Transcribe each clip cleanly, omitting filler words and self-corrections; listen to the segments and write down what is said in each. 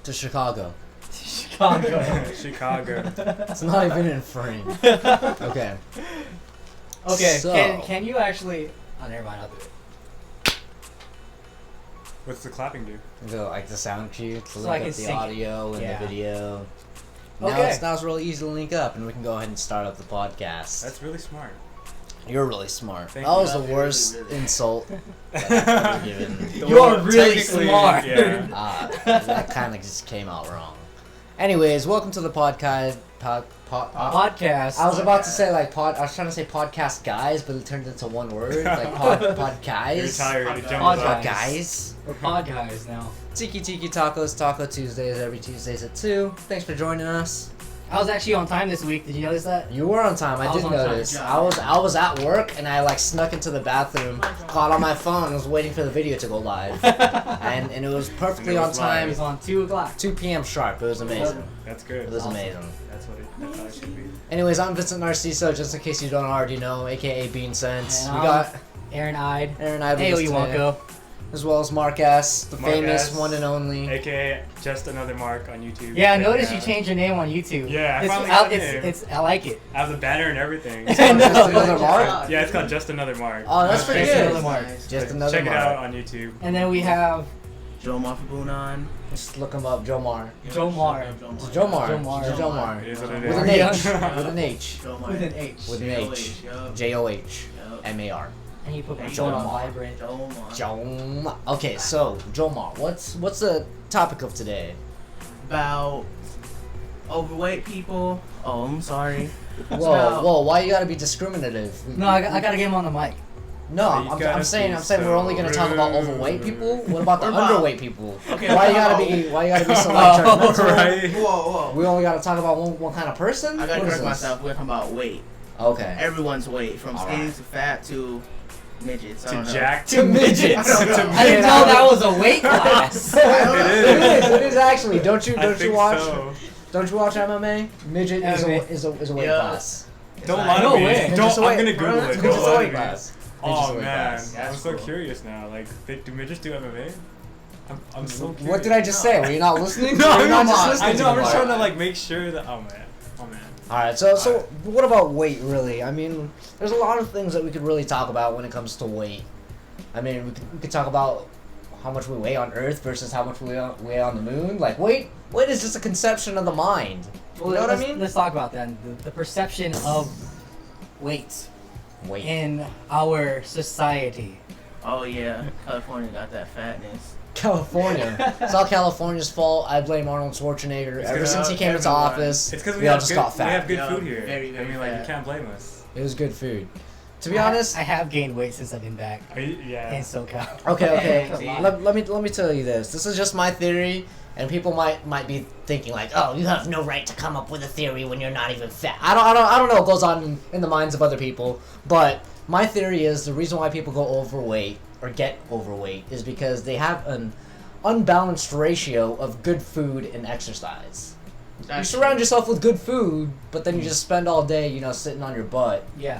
to Chicago. Chicago. It's not even in frame. Okay. Okay, So, can you actually... Oh, never mind, I'll do it. What's the clapping do? go like the sound cue to So link I up can the sync it. audio and Yeah. the video. Okay. Now it's really easy to link up, and we can go ahead and start up the podcast. That's really smart. You're really smart. Thank That you. was the worst insult that I've ever given. You're really Technically, smart. Yeah. That kind of just came out wrong. Anyways, welcome to the podcast. Podcast. I was about to say I was trying to say podcast guys, but it turned into one word, like pod guys. You're tired. It Pod jumbled Pod up. guys. We're pod guys now. Tiki Tacos, Taco Tuesdays, every Tuesdays at 2. Thanks for joining us. I was actually on time this week. Did you notice that? You were on time. I was did on time. notice. I was at work and I snuck into the bathroom, caught on my phone, and was waiting for the video to go live, and it was perfectly And it on was It time. was on 2 o'clock. 2 p.m. sharp. It was amazing. That's It good. was Awesome. amazing. That's how it should be. Anyways, I'm Vincent Narciso, just in case you don't already know, aka Beancents. And We got Aaron Ide. Aaron Ide with us today, AyoEwanko. as well as Mark S, the Mark famous S. one and only. AKA JustAnotherMark on YouTube. Yeah, I noticed you changed your name on YouTube. Yeah, I it's, finally got the it's, name. it's I like it. I have the banner and everything. Just another Mark. Yeah, it's called Just Another Mark. Oh, that's pretty Just good. Another Mark. Just another Check Mark. it out on YouTube. And then we have Johmar for Bunan. Just look him up, Johmar. Jomar. It's Jomar. Jomar. It's Jomar. It is what it With is. an Yeah. H. With an H. With an H. With an H. J-O-H. M-A-R. And you put my Hey, phone on Jomar. vibrant. Jomar. Okay, so Jomar, what's the topic of today? About overweight people. Oh, I'm sorry. Whoa, why you gotta be discriminative? No, I gotta get him on the mic. No, You I'm gotta saying be we're only gonna talk about so overweight rude. people. What about the What about- underweight people? Okay, Why you gotta be so like Oh, judgmental? right. Whoa. We only gotta talk about one kind of person. I gotta What is correct this? myself. We're talking about weight. Okay. Everyone's weight, from All skinny right. to fat to midgets. I To don't know. Jack. To midgets. I don't know. I didn't know that was a weight class. It is actually. Don't you I think watch? so. Don't you watch MMA? Midget is a weight Yeah. class. Don't like- lie to No me. way. Don't. Midget's a I'm weight- gonna Google it. Midget's Don't a lie to weight me. class. Midget's a Oh weight man, class. I'm That's so cool. curious now. Like, do midgets do MMA? I'm so curious. What did I just say? Were you not listening? No, Were you not I'm just not. listening I to know. I'm me, just Mark? trying to make sure that. Oh man. All right, so what about weight, really? I mean, there's a lot of things that we could really talk about when it comes to weight. I mean, we could talk about how much we weigh on Earth versus how much we weigh on the moon. Like, weight is just a conception of the mind. You know what I mean? Let's talk about that. The perception of weight Weight. in our society. Oh yeah, California got that fatness. California. It's all California's fault. I blame Arnold Schwarzenegger. It's Ever 'cause since he came into everyone. office, It's because we all just got we fat. have good Yeah, food here. very, very I mean, like, you fat. can't blame us. It was good food. To be honest, I have gained weight since I've been back Yeah. in SoCal. okay. See? Let me tell you this. This is just my theory, and people might be thinking like, oh, you have no right to come up with a theory when you're not even fat. I don't know what goes on in the minds of other people, but my theory is the reason why people go overweight or get overweight is because they have an unbalanced ratio of good food and exercise. You surround yourself with good food, but then you just spend all day, sitting on your butt. Yeah.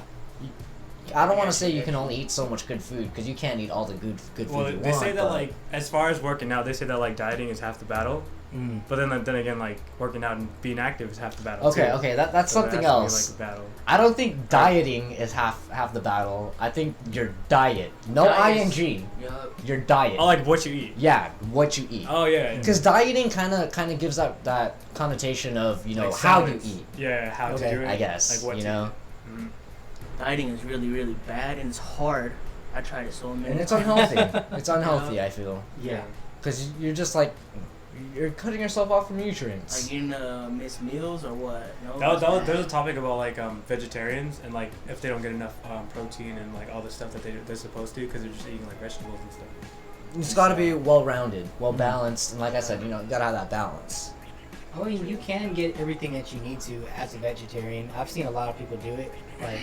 I don't want to say you can only eat so much good food because you can't eat all the good food Well, you they want. say that but- like as far as working out, they say that like dieting is half the battle. Mm. But then again, like working out and being active is half the battle. Okay, too. okay, that's So something it has to be, else. like, the battle. I don't think dieting is half the battle. I think your diet. No Diet. ing. Yup. Your diet. Oh, like what you eat. Yeah, what you eat. Oh yeah. Because dieting kind of gives that connotation of Like how you salads. eat. Yeah, how Okay. to do it. I guess Like what to eat. Mhm. Dieting is really, really bad and it's hard. I tried it so many And it's times. unhealthy. It's unhealthy. I feel Yeah. because you're just like you're cutting yourself off from nutrients. Are you gonna miss meals or what? No. There's a topic about like vegetarians and like if they don't get enough protein and like all the stuff that they're supposed to because they're just eating like vegetables and stuff. It's got to be well-rounded, well-balanced, and like I said, you gotta have that balance. I mean, you can get everything that you need to as a vegetarian. I've seen a lot of people do it. Like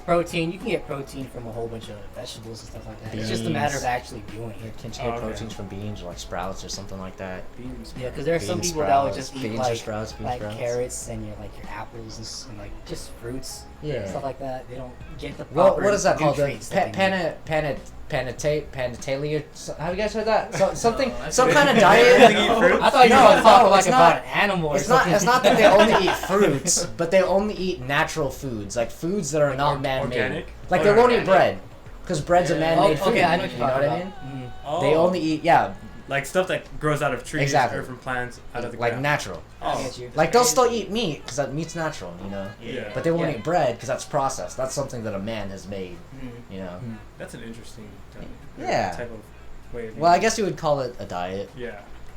protein, you can get protein from a whole bunch of vegetables and stuff like that. It's just a matter of Beans. actually doing it. Can't you Oh, get okay. proteins from beans or like sprouts or something like that? Beans. Yeah, because there are some Bean people that would sprouts, just eat beans or like sprouts, bean like sprouts. carrots and your apples and like just fruits, Yeah. stuff like that. They don't get the Well, proper what is that called? nutrients that they need. Panatalia. Have you guys heard that? Something, No, some I've kind of They diet. eat fruit? I thought you No, were talking no, like it's about not- an animal or It's not. something. It's not that they only eat fruits, but they only eat natural foods, like foods that are not man-made. Organic? Like they won't eat Organic. bread, because bread's a Yeah. man-made food. Okay, I know what you you're know talking what I about. mean? Oh. They only eat like stuff that grows out of trees Exactly. or from plants out of the like ground. natural. I Oh. get you. Like they'll still eat meat because that meat's natural, you know. Yeah. But they won't Yeah. eat bread because that's processed. That's something that a man has made, Mm. you know. That's an interesting Yeah. type of way of Well, I eating. guess you would call it a diet. Yeah.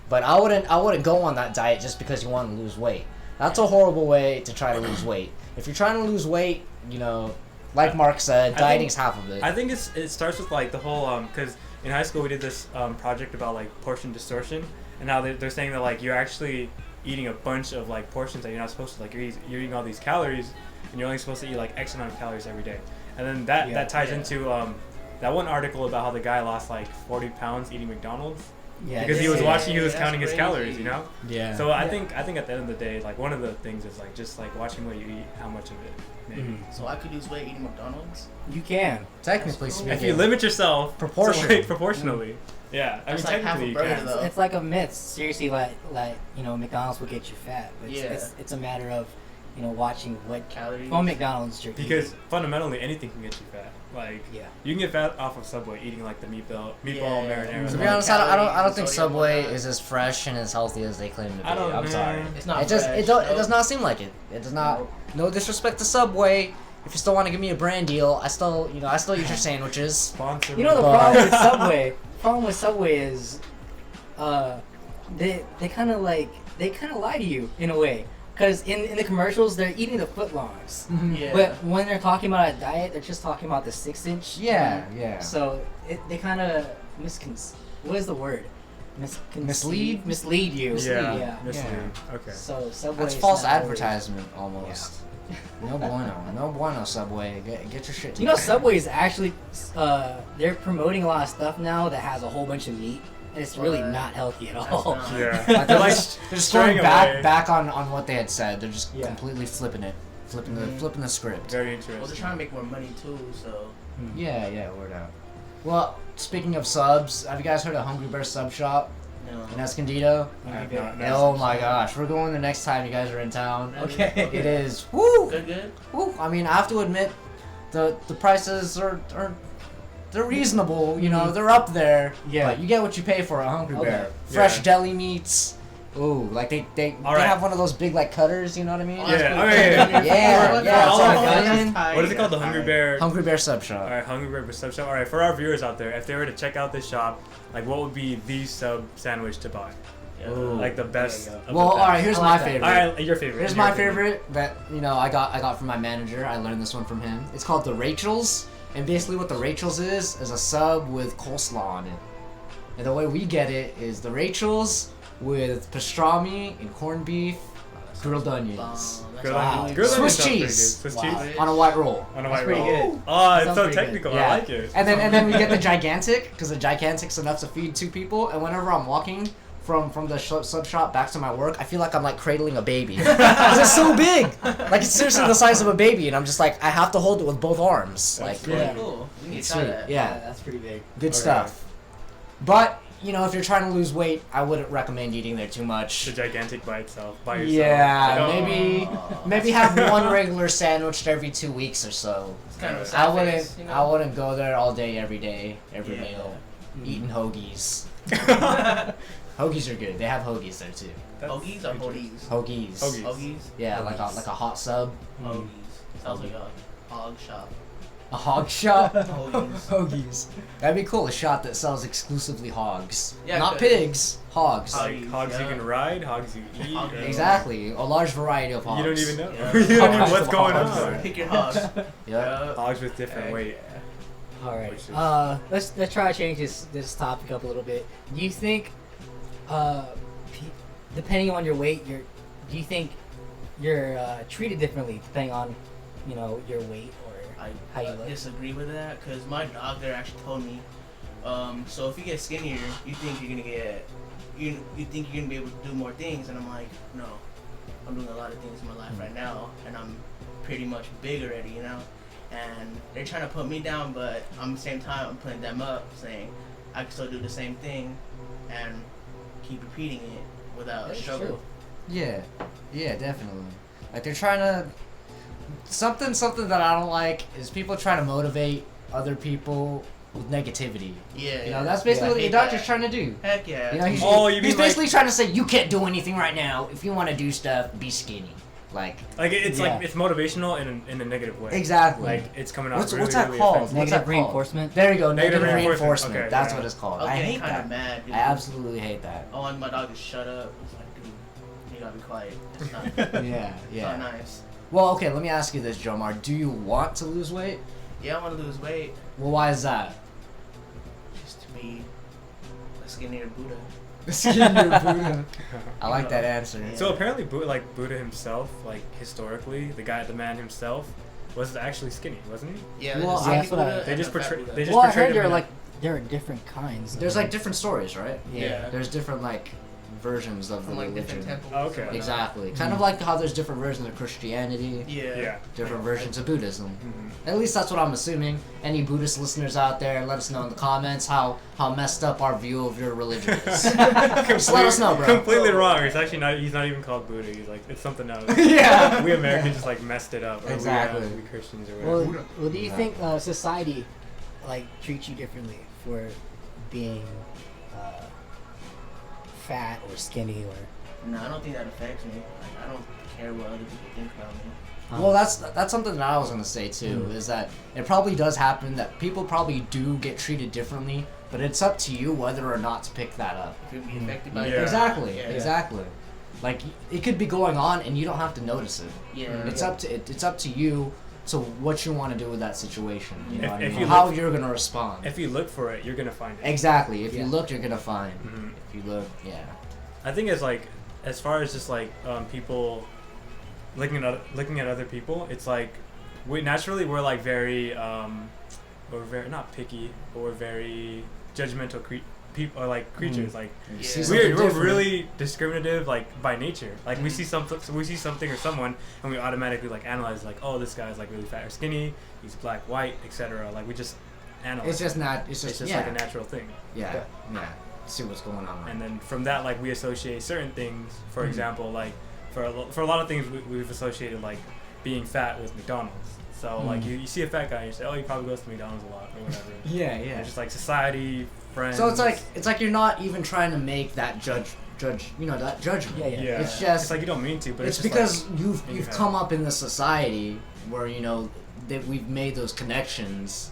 But I wouldn't go on that diet just because you want to lose weight. That's a horrible way to try to lose weight. If you're trying to lose weight, you know, like Mark said, I dieting's think- half of it. I think it starts with like the whole because in high school we did this project about like portion distortion and how they're saying that like you're actually eating a bunch of like portions that you're not supposed to, like you're eating all these calories and you're only supposed to eat like X amount of calories every day, and then that ties Yeah. into that one article about how the guy lost like 40 pounds eating McDonald's Yeah, because he was yeah, watching, he was that's counting his crazy. calories, you know. yeah. So I think at the end of the day, like one of the things is like just like watching what you eat, how much of it maybe. Mhm. So I could lose weight eating McDonald's. You can. Technically That's cool. speaking, If you limit yourself Proportion. to, like, proportionally, yeah. I mean, That's like half a technically you burger, can. though. It's like a myth. Seriously, like McDonald's will get you fat, but Yeah. it's a matter of watching what Calories. from McDonald's you're Because eating. fundamentally, anything can get you fat. Like Yeah. you can get fat off of Subway eating like the meatball Yeah. marinara. to be Like honest, I don't calories think and sodium Subway and whatnot. is as fresh and as healthy as they claim to be. I don't I'm know. sorry. It's not It just fresh, it does not seem like it. It does not. No disrespect to Subway. If you still want to give me a brand deal, I still eat your sandwiches. Sponsor. You know the me. But- problem with Subway. The problem with Subway is, they kind of lie to you in a way. Because in the commercials, they're eating the footlongs. Yeah. But when they're talking about a diet, they're just talking about the 6-inch. Yeah. So they kind of what is the word? Mislead? Mislead you. Yeah. Mislead. Okay. So Subway. That's is false not always- advertisement almost. No bueno, Subway. Get your shit together. You know, Subway is actually they're promoting a lot of stuff now that has a whole bunch of meat, and it's really What? not healthy at That's all. not- Yeah. Like, They're like they're just straying going away. back on what they had said. They're just Yeah. completely flipping the script. Very Well, interesting. they're trying to make more money too, so. Yeah, word out. Well, speaking of subs, have you guys heard of Hungry Bear Sub Shop No. in Escondido? I have Okay. not- Oh my gosh, we're going the next time you guys are in town. Okay. It is woo. Good. Woo. I mean, I have to admit, the prices are they're reasonable. You know, they're up there. Yeah. But you get what you pay for a Hungry Okay. Bear. Fresh Yeah. deli meats. Ooh, like they All right. have one of those big like cutters. You know what I mean? Oh, that's Yeah, cool. okay, yeah. Yeah, yeah, Oh, so that's Italian. tight, What is it called? The that's Hungry tight. Bear. Hungry Bear Sub Shop. All right, Hungry Bear Sub Shop. All right, for our viewers out there, if they were to check out this shop, like what would be the sub sandwich to buy? Yeah. Ooh. Like the best. There you of the Well, all best. right. Here's I my like that. favorite. All right, your favorite. Here's in your my opinion. favorite that I got from my manager. I learned this one from him. It's called the Rachel's, and basically what the Rachel's is a sub with coleslaw on it. And the way we get it is the Rachel's with pastrami and corned beef, grilled onions That's Grilled Wow. onions. Grilled onions Swiss sounds pretty good. cheese. Swiss Wow. cheese. on a white roll. On a That's white pretty roll. good. Oh, it's Sounds so pretty good. technical. Yeah. I like it. And then we get the gigantic because the gigantic's enough to feed 2 people. And whenever I'm walking from the sub shop back to my work, I feel like I'm like cradling a baby. 'Cause it's so big. Like it's seriously the size of a baby, and I'm just like I have to hold it with both arms. Like That's Really Yeah. cool. We need it's to try sweet. that. Yeah, that's pretty big. good Okay. stuff. But if you're trying to lose weight, I wouldn't recommend eating there too The much. gigantic by itself, by yourself. Yeah, Like, oh. maybe have one regular sandwich every 2 weeks or so. It's kind of a I sad wouldn't face, you know? I wouldn't go there all day, every day, every Yeah. meal, eating hoagies. Hoagies are good. They have hoagies there too. That's Hoagies or interesting. hoagies? Hoagies. Hoagies. Hoagies? Yeah, like a hot sub. Hoagies. Sounds like a hog shop. A hog shop. Hoagies. Hoagies. That'd be cool. A shop that sells exclusively hogs. Yeah, Not good. pigs. Hogs. Hog- Like hogs you Yeah. can ride, hogs you eat. Hog- or- Exactly. A large variety of hogs. You don't even know. Yeah. You don't know Hogs what's of going hogs. on. Pick your hog. Yeah. Hogs with different Yeah. weight. All right. Which is- Let's try to change this topic up a little bit. Do you think, depending on your weight, do you think you're treated differently depending on, your weight or how you I look? disagree with that because my doctor actually told me, so if you get skinnier, you think you're gonna get, you think you're gonna be able to do more things, and I'm like, no, I'm doing a lot of things in my life right now, and I'm pretty much big already, and they're trying to put me down, but on the same time, I'm putting them up, saying I can still do the same thing, and keep repeating it without a That's struggle. true. Yeah, yeah, definitely. Like they're trying to something that I don't like is people trying to motivate other people with negativity. Yeah, You know, that's basically I what your hate doctor's that. trying to do. Heck yeah. You know, he's, Oh, you mean he's like- basically trying to say you can't do anything right now. If you want to do stuff, be skinny. Like It's Yeah. like it's motivational in a negative way. exactly. Like it's coming out. What's really, that really called? offensive. What's that Negative called? reinforcement. There you go. Negative Negative reinforcement. reinforcement. Okay, That's yeah. what it's called. I was I getting hate kind that. of mad. Dude. I absolutely hate that. I wanted my dog to shut up. It's like, dude, you gotta be quiet. It's not, Yeah, it's not yeah. nice. Well, okay. Let me ask you this, Johmar. Do you want to lose weight? Yeah, I want to lose weight Well, why is that? just to be a skinnier Buddha. Buddha. I like that answer. Yeah. So apparently, Buddha himself, like historically, the man himself, was actually skinny, wasn't he? Yeah, Well, there's a yeah, skinny that's what I- Buddha They and just a fat portray- Buddha. they just Well, I portrayed heard him in there are different kinds. There's like different stories, right? Yeah. There's different like versions of the From like religion. different temples. Oh, okay. and whatnot. Exactly. Kind of like how there's different versions of Christianity, Yeah. Yeah. different versions of Buddhism. Mhm. At least that's what I'm assuming. Any Buddhist listeners out there, let us know in the comments how messed up our view of your religion is. Just let us know, bro. Completely wrong. It's actually not. He's not even called Buddha. He's like it's something else. Yeah. We Americans just like messed it up. Or Exactly. We Christians or whatever. Well, do you think society like treats you differently for being fat or skinny or? No, I don't think that affects me. Like, I don't care what other people think about me. Well, that's something that I was gonna say too. Is that it probably does happen that people probably do get treated differently, but it's up to you whether or not to pick that up. If you'd be affected by Yeah. it. Exactly. Yeah. Exactly. Like it could be going on and you don't have to notice it. Yeah. It's up to you to what you want to do with that situation. You know If- what I if mean? you How look- you're gonna respond. If you look for it, you're gonna find it. Exactly. If Yeah. you look, you're gonna find. Mhm. If you look, yeah. I think it's like, as far as just like people looking at other people, it's like we're like very we're very not picky, but we're very judgmental people or like creatures. Like You Yeah. see something we're different. really discriminative like by nature. Like we see something or someone and we automatically like analyze like, oh, this guy's like really fat or skinny, he's black, white, etc. Like we just analyze. It's just not. It's It's just, just yeah. like a natural thing. Yeah. Yeah. See what's going on. And then from that, like we associate certain things. For example, like for a lot of things, we've associated like being fat with McDonald's. So like you see a fat guy, and you say, oh, he probably goes to McDonald's a lot or whatever. Yeah. And Yeah. just like society, friends. So it's like you're not even trying to make that judge. You know, that judgment. Yeah, yeah. Yeah. It's just. it's like you don't mean to, but It's it's just because like, you've in your head. come up in this society where you know that we've made those connections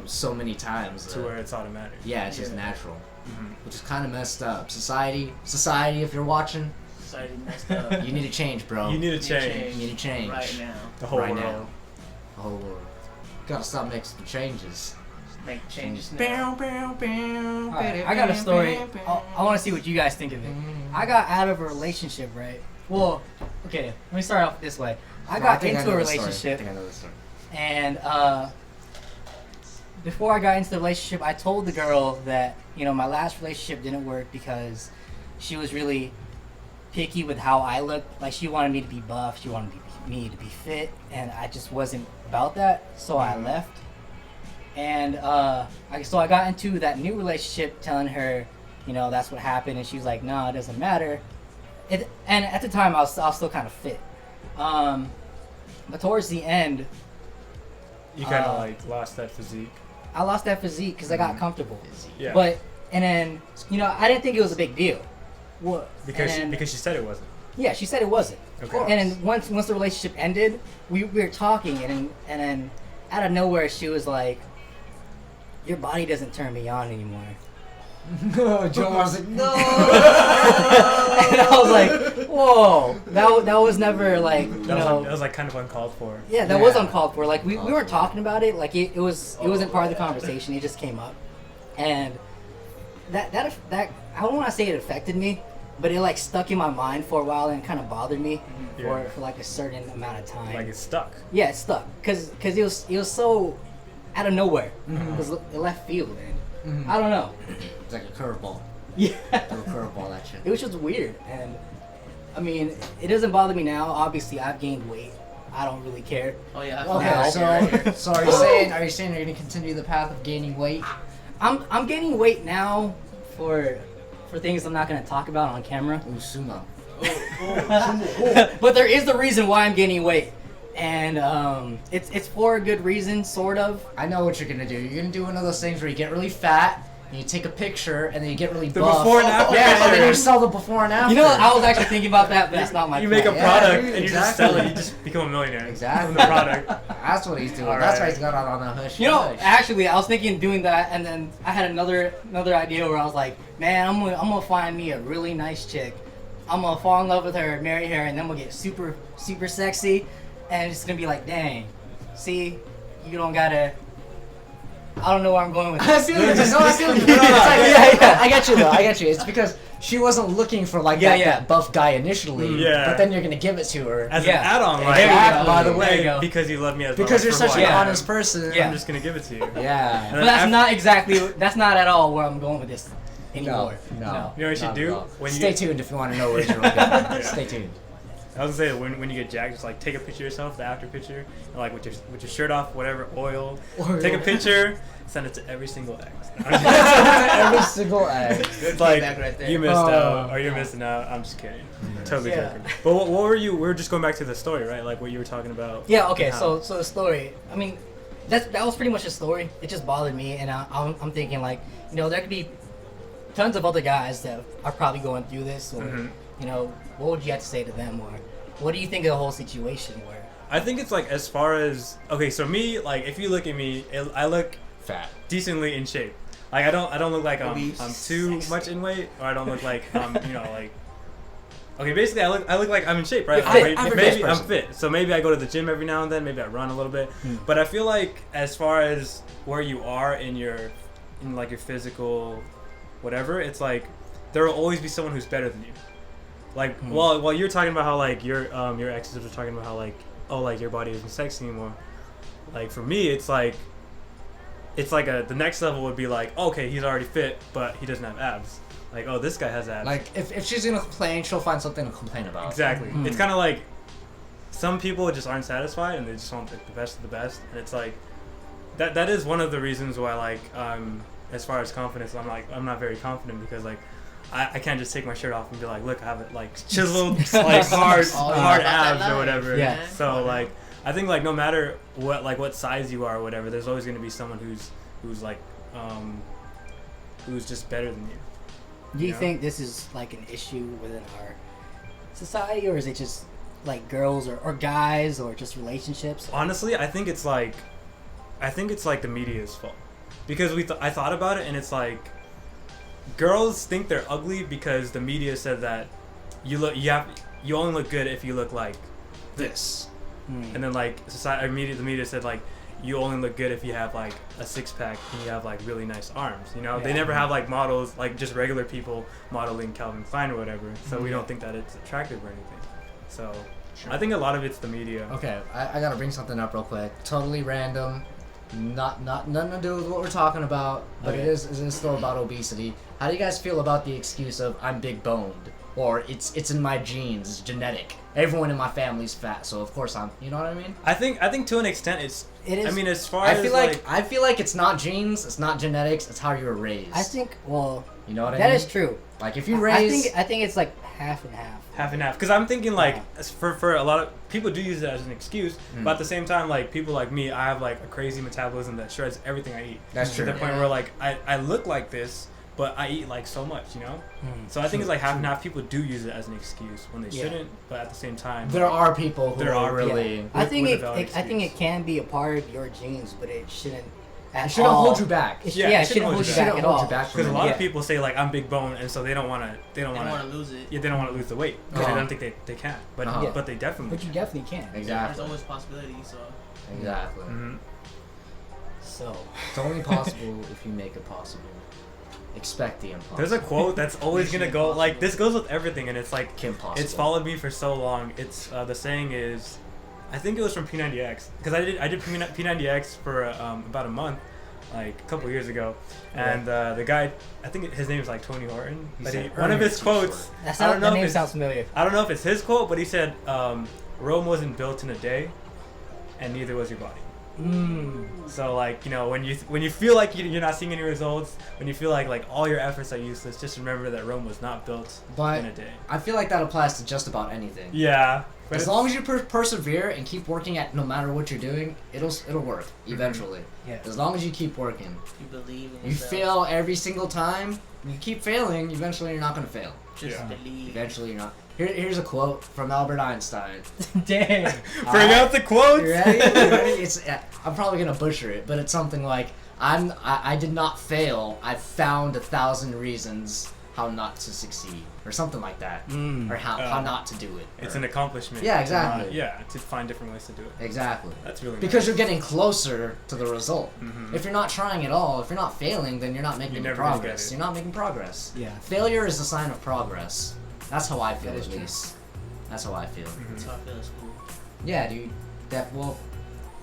so many times. to where it's automatic. Yeah, it's just Yeah. natural, Mhm. which is kind of messed up. Society, if you're watching, Society messed up. you need to change, bro. You need to Need to change You need to change. right now. the whole right world. now. The whole world. Gotta stop making some changes. Make changes now. Alright, I got a story. I want to see what you guys think of it. I got out of a relationship, right? Well, okay, let me start off this way. I got into a relationship, I know the story. and before I got into the relationship, I told the girl that, you know, my last relationship didn't work because she was really picky with how I looked. Like, she wanted me to be buff, she wanted me to be fit, and I just wasn't about that, so I left. And so I got into that new relationship telling her, you know, that's what happened, and she was like, no, it doesn't matter. And at the time, I was still kind of fit. But towards the end, You kind of like lost that physique. I lost that physique because I got comfortable. Yeah. But, and then, you know, I didn't think it was a big deal. Well, because and then- because she said it wasn't. yeah, she said it wasn't. Okay. And then once the relationship ended, we were talking, and then out of nowhere, she was like, your body doesn't turn me on anymore. No, Joe was like, no. And I was like, whoa, that was never like, you That know, was like kind of uncalled for. yeah, that was Yeah. uncalled for. Like we weren't talking about it. Like it wasn't part of the conversation. It just came up, and that I don't want to say it affected me, but it like stuck in my mind for a while and kind of bothered me Yeah. for like a certain amount of time. Like it's stuck. Yeah, it stuck because it was so out of nowhere. It was left field, and I don't know. It's like a curveball. Yeah. Throw a curveball at you. It was just weird, and I mean, it doesn't bother me now. Obviously, I've gained weight. I don't really care. Oh yeah. Okay, so are you saying you're gonna continue the path of gaining weight? I'm gaining weight now for things I'm not gonna talk about on camera. Ooh, sumo. But there is a reason why I'm gaining weight, and it's for a good reason, sort of. I know what you're gonna do. You're gonna do one of those things where you get really fat, and you take a picture, and then you get really The buff. before and after Yeah, and then picture. you sell the before and after. You know, I was actually thinking about that, but that's not my. You make a plan. Yeah, product dude, and you just exactly. sell it. You just become a millionaire. Exactly. From the product. That's what he's doing. All That's why right. he's got on the hush. You know, hush. actually, I was thinking of doing that, and then I had another idea where I was like, man, I'm gonna find me a really nice chick. I'm gonna fall in love with her, marry her, and then we'll get super sexy, and it's gonna be like, dang, see, you don't gotta. I don't know where I'm going with I this. feel you. No, I feel you. It's like, Yeah. I get you though. I get you. It's because she wasn't looking for like that buff guy initially. Yeah. But then you're gonna give it to her As Yeah. an add-on, There like, you go. by the There way, you go. because you love me as because well, you're for such who an I am, honest person. Yeah. I'm just gonna give it to you. Yeah. But that's not exactly. That's not at all where I'm going with this anymore. No. You know what you should Not do? at all. When you Stay get- tuned if you want to know where you're going. Stay tuned. I was gonna say when you get jacked, just like take a picture of yourself, the after picture, and like with your shirt off, whatever, oil. Take a picture, send it to every single ex. Every single egg. It's like feedback right there. you missed Oh. out, or you're missing out. I'm just kidding. Totally Yeah. joking. But what were you? We were just going back to the story, right? Like what you were talking about. Yeah. Okay. How- So the story. I mean, that was pretty much the story. It just bothered me, and I'm thinking like, you know, there could be tons of other guys that are probably going through this, or Mhm. you know, what would you have to say to them, or what do you think of the whole situation? Where I think it's like as far as okay, so me like if you look at me, I look Fat. decently in shape. Like I don't look like I'm Obese. too much in weight, or I don't look like you know like. Okay, basically I look like I'm in shape, right? You're fit. Maybe Average I'm person. fit, so maybe I go to the gym every now and then. Maybe I run a little bit, but I feel like as far as where you are in like your physical, whatever, it's like there will always be someone who's better than you. Like while you're talking about how like your exes were talking about how like like your body isn't sexy anymore. Like for me, it's like the next level would be like, okay, he's already fit, but he doesn't have abs. Like, oh, this guy has abs. Like if she's gonna complain, she'll find something to complain about. Exactly. Mhm. It's kind of like some people just aren't satisfied and they just want like, the best of the best. And it's like that is one of the reasons why like as far as confidence, I'm not very confident because like I can't just take my shirt off and be like, look, I have it like chiseled, like hard Oh, yeah, hard about that abs or life. whatever. Yeah. So like I think like no matter what size you are or whatever, there's always gonna be someone who's like who's just better than you. do you Yeah. think this is like an issue within our society, or is it just like girls or guys or just relationships? Honestly, I think it's like the media's fault because I thought about it and it's like girls think they're ugly because the media said that you only look good if you look like this, and then like the media said like you only look good if you have like a six-pack and you have like really nice arms. You know, they Yeah. never have like models like just regular people modeling Calvin Klein or whatever. So we don't think that it's attractive or anything. So I think a lot of it's the media. Okay, I gotta bring something up real quick. Totally random. Not nothing to do with what we're talking about, but Okay. it is still about obesity. How do you guys feel about the excuse of I'm big boned or it's in my genes, it's genetic. Everyone in my family's fat, so of course I'm. You know what I mean? I think to an extent It is. I mean, as far I as feel I feel like it's not genes, it's not genetics, it's how you were raised. I think. Well, you know what I that mean? is true. Like if you I raise, think it's like half and half. half and half, because I'm thinking like Yeah. as for a lot of people do use it as an excuse, but at the same time, like people like me, I have like a crazy metabolism that shreds everything I eat. That's To true. the point where like I look like this, but I eat like so much, you know. So I think it's like half and half. People do use it as an excuse when they Yeah. shouldn't, but at the same time, there are people who There are are really. Yeah. I think with a valid I think excuse. it can be a part of your genes, but it shouldn't. At It shouldn't all. hold you back. It, Yeah, yeah, it it shouldn't hold you back Shouldn't at hold all. you back from because a it. lot Yeah. of people say like I'm big bone, and so they don't want to They don't want to lose it. yeah, they don't want to lose the weight because Uh-huh. they don't think they can, but Uh-huh. but they definitely But you can. definitely can. There's Exactly. always possibilities. So Exactly. Mhm. So It's only possible if you make it possible. Expect the impossible. There's a quote that's always gonna go like this goes with everything, and it's like Kim Possible. it's followed me for so long. It's the saying is, I think it was from P90X because I did P90X for about a month, like a couple years ago, and the guy, I think his name is like Tony Horton. He But said, one of "Earn his it, quotes, that I don't know name if it's sounds familiar. I don't know if it's his quote, but he said Rome wasn't built in a day, and neither was your body. Mm. So like, you know, when you feel like you're not seeing any results, when you feel like all your efforts are useless, just remember that Rome was not built in a day. I feel like that applies to just about anything. Yeah. But As long as you persevere and keep working at no matter what you're doing, it'll work eventually. Yeah. As long as you keep working. You believe in You yourself. fail every single time. You keep failing. Eventually, you're not gonna fail. Just Yeah. believe. Eventually, you're not. Here's a quote from Albert Einstein. Dang. bring out the quotes. You ready? You ready? I'm probably gonna butcher it, but it's something like, I did not fail. I found 1,000 reasons how not to succeed, or something like that, or how not to do it. It's or- an accomplishment. Yeah, exactly. To find different ways to do it. Exactly. That's really Because nice. you're getting closer to the result. Mhm. If you're not trying at all, if you're not failing, then you're not making You're any never gonna progress. get it. You're not making progress. Yeah. Failure is a sign of progress. That's how I feel, That is at true. least. That's how I feel. Mhm. That's how I feel at school. Yeah, dude. Well,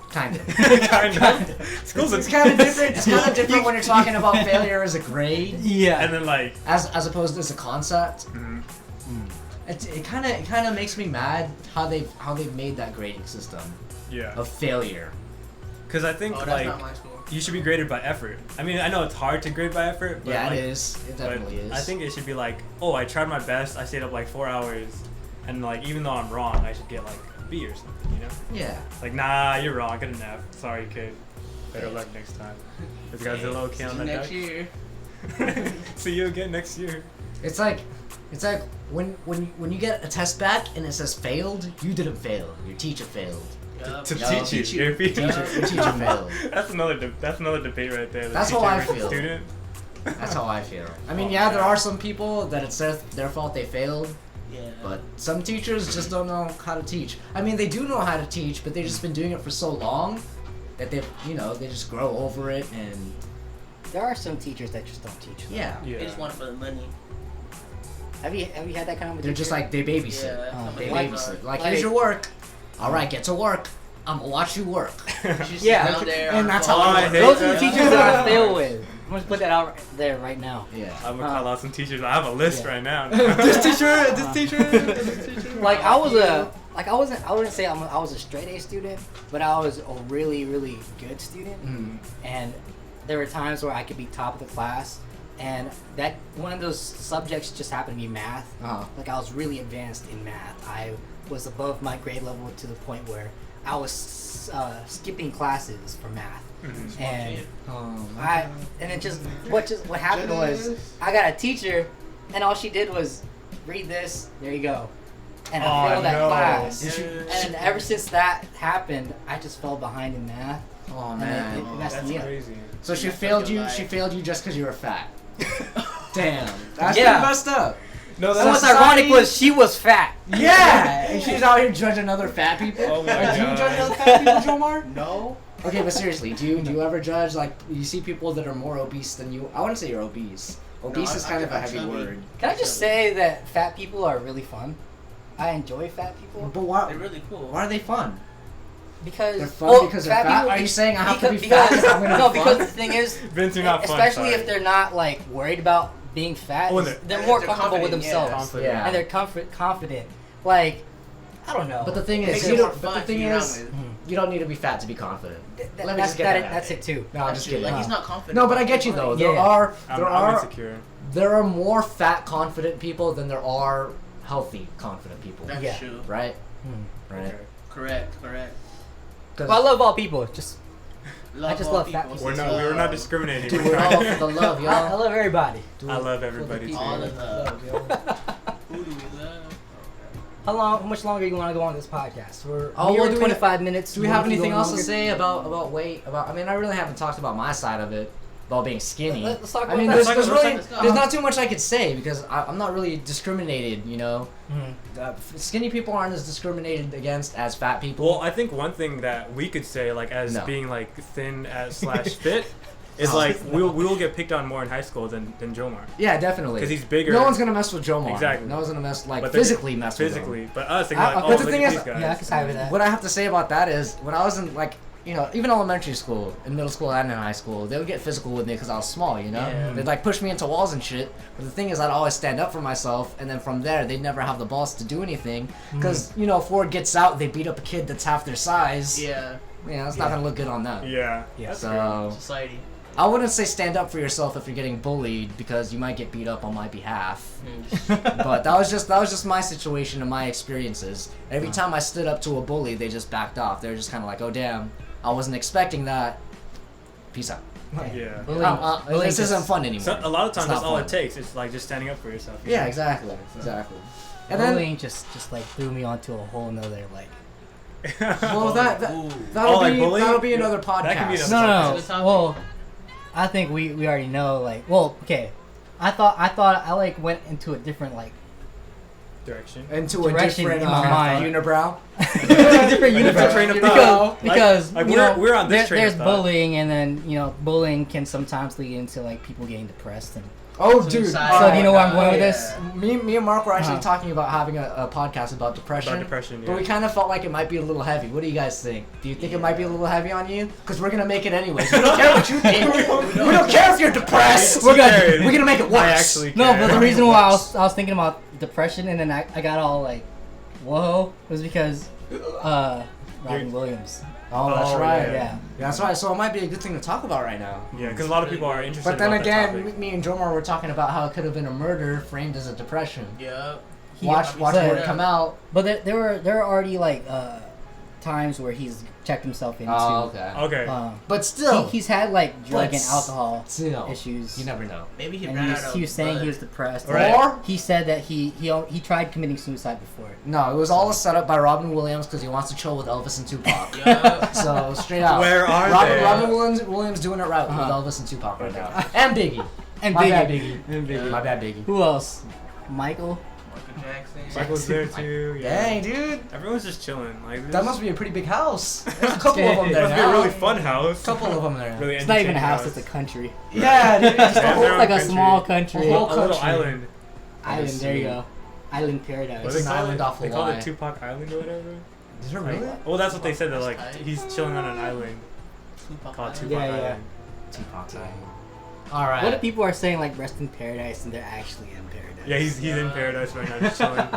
kind of. kind of. School's It's kind of different. It's kind of different when you're talking about failure as a grade, Yeah. And then like. as opposed to as a concept. Mhm. It kind of makes me mad how they've made that grading system Yeah. of failure. Because I think Oh, that's like not my school. you should be graded by effort. I mean, I know it's hard to grade by effort, but Yeah, like, it is. It but definitely is. I think it should be like, oh, I tried my best. I stayed up like 4 hours, and like even though I'm wrong, I should get like a B or something. You know? Yeah. Like, nah, you're wrong. Get an F. Sorry, kid. Better luck next time. This Godzilla okay on that Next duck? year. See you again next year. It's like when you get a test back and it says failed, you didn't fail. Your teacher failed. Yup. To Yeah, teach you. Your Your teacher failed. That's another debate right there. the That's how teacher I versus feel. Student. That's how I feel. I mean, Oh, yeah, there yeah. are some people that it's their fault they failed, Yeah. but some teachers just don't know how to teach. I mean, they do know how to teach, but they've just been doing it for so long that they just grow over it and There are some teachers that just don't teach. yeah. Yeah. They just want it for the money. Have you had that kind of a They're teacher? just like they babysit. Yeah. Oh, They somebody babysit. Like- Like, here's your work. All right, get to work. I'm gonna watch you work. She's Yeah. down there And on that's the how phone. I hate Those are the that. teachers that I fail with. I'm gonna put that out there right now. Yeah. I'm gonna call out some teachers. I have a list Yeah. right now. this teacher. Like I wouldn't say I was a straight A student, but I was a really, really good student. Mm. And there were times where I could be top of the class, and that one of those subjects just happened to be math. Uh-huh. Like I was really advanced in math. I was above my grade level to the point where I was skipping classes for math. Mhm. And Oh, and it just what happened was I got a teacher, and all she did was read this. There you go, and I Oh, failed that no. class. Did you- And ever since that happened, I just fell behind in math. Oh And man. it messed That's me up. crazy. So she That's failed like you. your life. She failed you just because you were fat. Damn. That's Yeah. pretty messed up. No, And what's ironic was she was fat. Yeah. And she's out here judging other fat people. Oh my Do you God. judge other fat people, Johmar? No. Okay, but seriously, do you ever judge, like, you see people that are more obese than you? I wouldn't say you're obese. Obese No, is kind of a I'm heavy chubby. word. Can I just say that fat people are really fun? I enjoy fat people But why? They're really cool. Why are they fun? because They're fun because they're fat? Are you saying I have to be fat because, if I'm gonna no, be because fun? the thing is, Vince, you're not fun. especially sorry. if they're not like worried about being fat, Oh, and they're they're more they're comfortable with confident, yeah. themselves. Confident. Yeah. And they're confident. Like, I don't know. But the thing It is, makes you it more don't, but the fun to thing be around is, with. you don't need to be fat to be confident. Let me that's just get that out that's there. it too. No, I'm just kidding. Like he's not confident. No, but I get you though. There Yeah. are I'm insecure. there are more fat confident people than there are healthy confident people. That's Yeah. true. Right? Hmm. Right. Okay. Correct. 'Cause- Well, I love all people. Just Love just all love fat people. people. We're not discriminating. do We're it all trying- for the love, I y'all. love everybody. Do I it love for the everybody people. too. All of Love, yo. Who do we love? How much longer you want to go on this podcast? We're Oh, near well, do we- 25 minutes. Do we wanna have keep anything going else to longer? say about weight? I mean, I really haven't talked about my side of it, about being skinny. Let's talk I mean, about there's, that. there's really Let's talk. there's not too much I could say because I'm not really discriminated. You know, Mhm. skinny people aren't as discriminated against as fat people. Well, I think one thing that we could say, like, as No. being like thin as slash fit, is No. like we will get picked on more in high school than Johmar. Yeah, definitely. Because he's bigger. No one's gonna mess with Johmar. Exactly. No one's gonna mess But they're- physically mess with him. physically, but us, they're like, But oh, the look thing at is- these guys. Yeah, I can side with that. What I have to say about that is when I was in like, you know, even elementary school, in middle school and in high school, they would get physical with me because I was small, you know? Yeah. They'd like push me into walls and shit. But the thing is, I'd always stand up for myself, and then from there, they'd never have the balls to do anything. Because, you know, if word gets out, they beat up a kid that's half their size. Yeah. Yeah, it's not gonna look good on them. Yeah. Yeah. That's So Society. I wouldn't say stand up for yourself if you're getting bullied because you might get beat up on my behalf. But that was just my situation and my experiences. Every time I stood up to a bully, they just backed off. They were just kind of like, "Oh damn, I wasn't expecting that. Peace out." Yeah. Bullying This isn't fun anymore. So a lot of times It's that's not all fun. it takes. It's like just standing up for yourself. you Yeah, know? exactly. And then, Bullying just like threw me onto a whole nother like. well, Ooh. that'll be another podcast. That can be another No. It's a good topic. Well, I think we already know. Like, well, okay. I thought I like went into a different like Direction. Into a Direction different in my mind. unibrow. different universe train of because thought. because Like, you we're- know, we're on this train of there's thought. bullying, and then bullying can sometimes lead into like people getting depressed and. Oh, dude. Suicide. So do you know where I'm Oh, going with yeah. this? Me and Mark were actually Uh-huh. talking about having a podcast about depression. About depression, But we yeah. kind of felt like it might be a little heavy. What do you guys think? Do you think it might be a little heavy on you? Because we're gonna make it anyways. We don't care what you think. we don't care if you're depressed. We're gonna- We're gonna make it worse. I actually No, care. but the reason why I was thinking about depression and then I got all like, whoa, was because Robin Williams. Oh, that's Oh, right. yeah. Yeah. That's right. So it might be a good thing to talk about right now. Yeah, because a lot of people are interested. But then about that again, topic. me and Johmar were talking about how it could have been a murder framed as a depression. Yeah. Watch but- it come out. But there were already like times where he's checked himself into. Okay. But still, He's had like drug But and alcohol still, issues. you never know. Maybe he And ran he out of was saying blood. he was depressed. Right. Or He said that he tried committing suicide before. no, it was all a setup by Robin Williams because he wants to chill with Elvis and Tupac. Yeah. So straight out. Where are Robin, they? Robin Williams doing it right Uh-huh. with Elvis and Tupac right now, and Biggie. And My Biggie. bad, Biggie. And Biggie. My bad, Biggie. Who else? Michael. Michael Jackson. Michael's there too. Yeah. Dang, dude, Everyone's just chilling. Like that must be a pretty big house. There's a couple of them It there must be a now. really fun house. Couple of them there. Really It's not even a entertaining house, it's a country. Yeah, dude. It's They the have whole their own Like a country. small country. A whole a little country. island. Island, there you go. Island What paradise. do It's they an call island it? off They call Hawaii. it Tupac Island or whatever. Is it really? Well, that's what they said. They're like he's chilling on an island Tupac called Island. Tupac Yeah, yeah. Island. Tupac Island. All right. What if people are saying like rest in paradise and they're actually in paradise? Yeah, he's in paradise right now, just chilling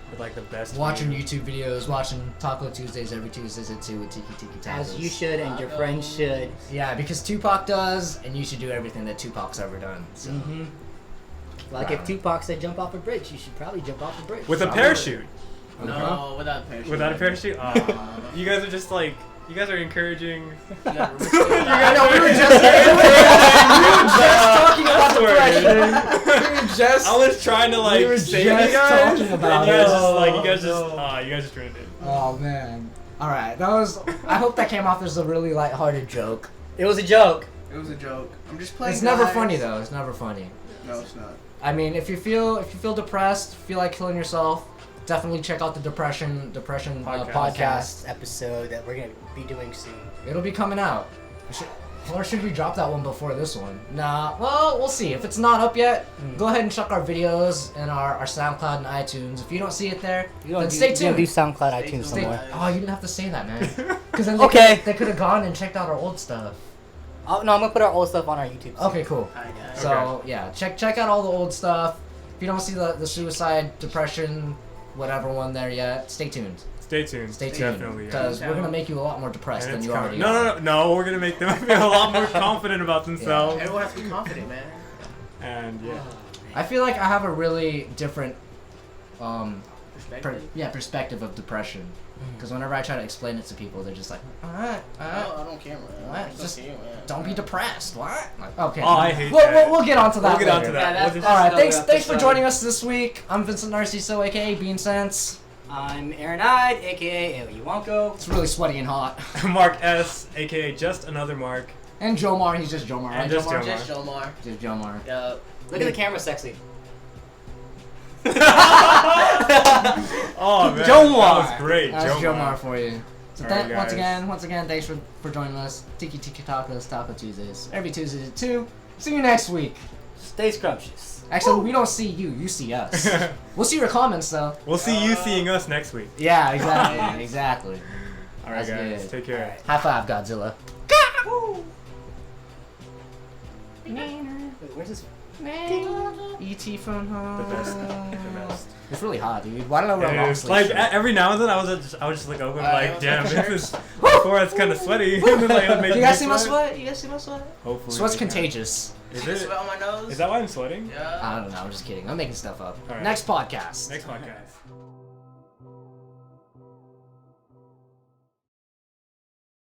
with like the best. Watching view. YouTube videos, watching Taco Tuesdays every Tuesdays at 2 with Tiki Tiki Tacos. As you should and your friends should. Yeah, because Tupac does, and you should do everything that Tupac's ever done. So. Mm-hmm. Like if Tupac said jump off a bridge, you should probably jump off a bridge. With a parachute. No, without a parachute. Without a parachute? You guys are just like, you guys are encouraging. You gotta risk I know, it. we were just talking about I swear, depression. We were just. I was trying to like We were save just you guys, talking about and you guys it. just like, you Oh, guys just ruined it. Oh man. All right, that was. I hope that came off as a really lighthearted joke. It was a joke. It was a joke. I'm just playing. It's never guys. funny though. It's never funny. No, it's not. I mean, if you feel depressed, feel like killing yourself, definitely check out the depression podcast. Podcast episode that we're gonna be doing soon. It'll be coming out. Or should we drop that one before this one? Nah. Well, we'll see. If it's not up yet, go ahead and check our videos and our SoundCloud and iTunes. If you don't see it there, then stay You tuned. do SoundCloud, Stay iTunes tuned. somewhere. Oh, you didn't have to say that, man. Because then Okay. they could have gone and checked out our old stuff. Oh no, I'm gonna put our old stuff on our YouTube. Okay, cool. Hi guys. So yeah, check out all the old stuff. If you don't see the suicide, depression, whatever one there yet, stay tuned. Stay tuned. Stay tuned. Definitely. Yeah. Because we're gonna make you a lot more depressed And than it's you already coming. are. No, we're gonna make them feel a lot more confident about themselves. Everyone has to be confident, man. And yeah. I feel like I have a really different Perspective. perspective of depression. Because whenever I try to explain it to people, they're just like, alright, No, I don't care, man. What? It's Just okay, man. don't be depressed. What? Like, okay. Oh, I hate that. We'll get onto that We'll get later. onto that. Yeah, that's- We'll All right, another thanks for episode. joining us this week. I'm Vincent Narciso, aka Beancents. I'm Aaron Hyde, aka AyoEwanko. It's really sweaty and hot. Mark S, aka Just Another Mark. And Johmar, he's just Johmar, right? And just Johmar? Johmar. Just Johmar. Just Johmar. Yup. Look at the camera, sexy. Oh man, Johmar. that was great. That's Johmar Johmar. for you. So Alright, once again, thanks for joining us. Tiki Tiki Tacos, Taco Tuesdays. Every Tuesday at 2. See you next week. Stay scrumptious. Actually, we don't see you. You see us. We'll see your comments, though. We'll see you seeing us next week. Yeah, exactly. Exactly. All right, That's guys. good. Take care. Alright. High five, Godzilla. Wait, where's this? E.T. phone home. The best. The best. It's really hot, dude. Why don't I wear a long Yeah, sleeve like shirt? every now and then, I would just look over and Alright, like, what's damn, my this is before it's kind of sweaty. And then, like, it'll make You me guys see my sweat? You guys see my sweat? Hopefully. Sweat's we can. contagious. Is See the it? sweat on my nose? Is that why I'm sweating? Yeah. I don't know. I'm just kidding. I'm making stuff up. Alright. Next podcast. Next podcast.